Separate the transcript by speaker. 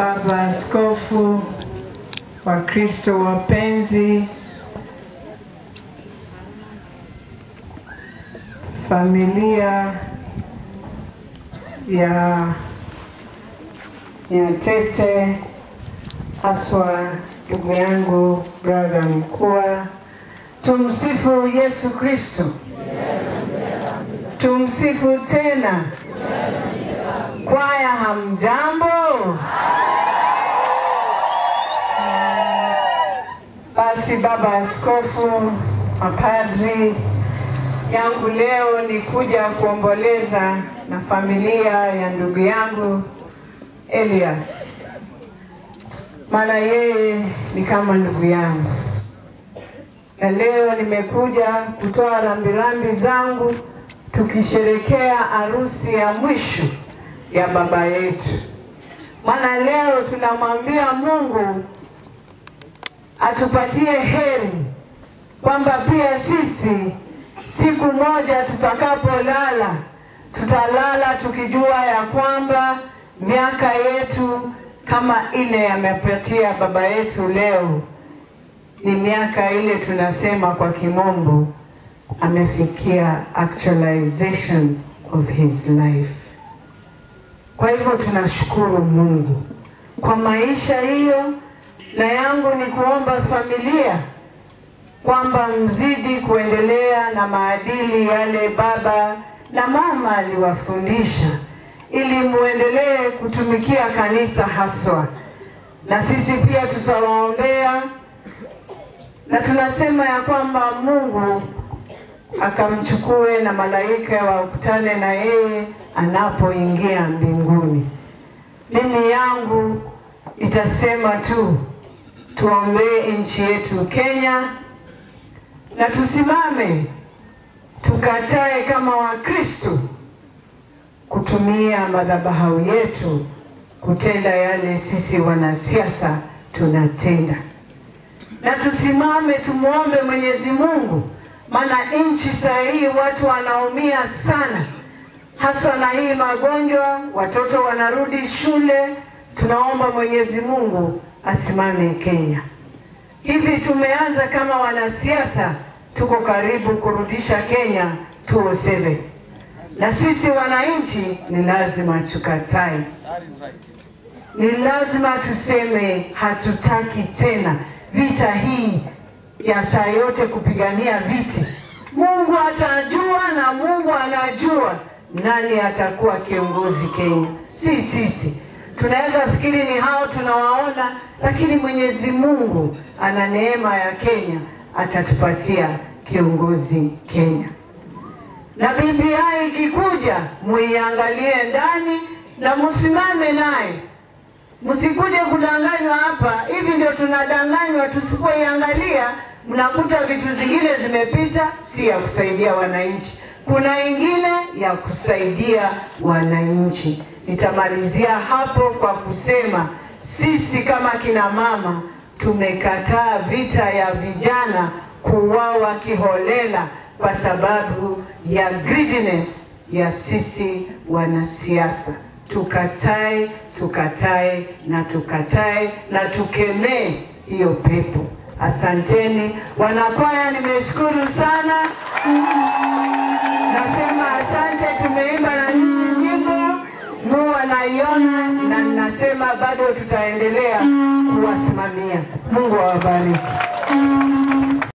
Speaker 1: Baba Askofu, Wakristo wapenzi, familia ya Nyatete, haswa ndugu yangu brother Mkua. Tumsifu Yesu Kristo. Tumsifu tena. Kwaya hamjambo? Basi Baba Askofu, mapadri, yangu leo ni kuja kuomboleza na familia ya ndugu yangu Elias. Maana yeye ni kama ndugu yangu. Na leo nimekuja kutoa rambirambi zangu tukisherekea harusi ya mwisho ya baba yetu. Maana leo tunamwambia Mungu atupatie heri kwamba pia sisi siku moja tutakapolala tutalala tukijua ya kwamba miaka yetu kama ile amepatia baba yetu leo ni miaka ile tunasema kwa kimombo amefikia actualization of his life. Kwa hivyo tunashukuru Mungu kwa maisha hiyo, na yangu ni kuomba familia kwamba mzidi kuendelea na maadili yale baba na mama aliwafundisha, ili muendelee kutumikia kanisa haswa. Na sisi pia tutawaombea, na tunasema ya kwamba Mungu akamchukue na malaika wakutane na yeye anapoingia mbinguni. Mimi yangu itasema tu tuombee nchi yetu Kenya, na tusimame tukatae kama Wakristo kutumia madhabahu yetu kutenda yale sisi wanasiasa tunatenda. Na tusimame tumuombe Mwenyezi Mungu, maana nchi saa hii watu wanaumia sana, hasa na hii magonjwa, watoto wanarudi shule. Tunaomba Mwenyezi Mungu asimame Kenya. Hivi tumeanza kama wanasiasa, tuko karibu kurudisha Kenya 207. Na sisi wananchi ni lazima tukatae. Ni lazima tuseme hatutaki tena vita hii ya saa yote kupigania viti. Mungu atajua na Mungu anajua nani atakuwa kiongozi Kenya. Si sisi. Tunaweza fikiri ni hao tunawaona, lakini Mwenyezi Mungu ana neema ya Kenya, atatupatia kiongozi Kenya. Na BBI ikikuja, muiangalie ndani na musimame naye. Msikuje kudanganywa hapa. Hivi ndio tunadanganywa, tusipoiangalia mnakuta vitu zingine zimepita, si ya kusaidia wananchi. Kuna ingine ya kusaidia wananchi. Nitamalizia hapo kwa kusema sisi kama kina mama tumekataa vita ya vijana kuuawa kiholela kwa sababu ya greediness ya sisi wanasiasa. Tukatae, tukatae na tukatae na tukemee hiyo pepo. Asanteni wanakwaya, nimeshukuru sana. Nasema asante, tumeimba na nyimbo Mungu anaiona, na nasema bado tutaendelea kuwasimamia. Mungu awabariki.